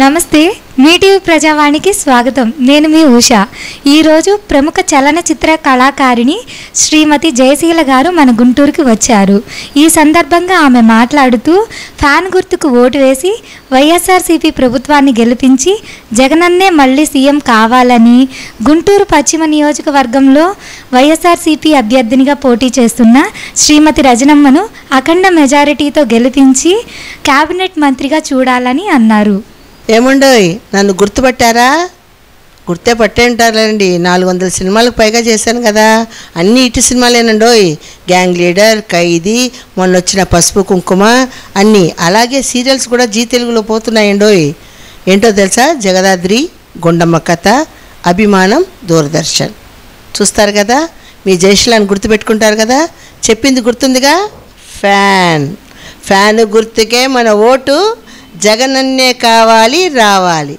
నమస్తే మీ టీవీ ప్రజావాణికి స్వాగతం. నేను మీ ఉషా. ఈరోజు ప్రముఖ చలనచిత్ర కళాకారిణి శ్రీమతి జయశీల గారు మన గుంటూరుకి వచ్చారు. ఈ సందర్భంగా ఆమె మాట్లాడుతూ ఫ్యాన్ గుర్తుకు ఓటు వేసి వైఎస్ఆర్సీపీ ప్రభుత్వాన్ని గెలిపించి జగనన్నే మళ్ళీ సీఎం కావాలని, గుంటూరు పశ్చిమ నియోజకవర్గంలో వైఎస్ఆర్సీపీ అభ్యర్థినిగా పోటీ చేస్తున్న శ్రీమతి రజనమ్మను అఖండ మెజారిటీతో గెలిపించి కేబినెట్ మంత్రిగా చూడాలని అన్నారు. ఏముండోయ్, నన్ను గుర్తుపట్టారా? గుర్తే పట్టే ఉంటారులేండి. 400 సినిమాలకు పైగా చేశాను కదా. అన్నీ ఇటు సినిమాలేనండోయ్. గ్యాంగ్ లీడర్, ఖైదీ, మొన్న వచ్చిన పసుపు కుంకుమ అన్నీ. అలాగే సీరియల్స్ కూడా జీ తెలుగులో పోతున్నాయండోయ్. ఏంటో తెలుసా? జగదాద్రి, గుండమ్మ కథ, అభిమానం, దూరదర్శన్ చూస్తారు కదా. మీ జయశీలాన్ని గుర్తుపెట్టుకుంటారు కదా. చెప్పింది గుర్తుందిగా. ఫ్యాన్ గుర్తుకే మన ఓటు. జగనన్నే కావాలి, రావాలి.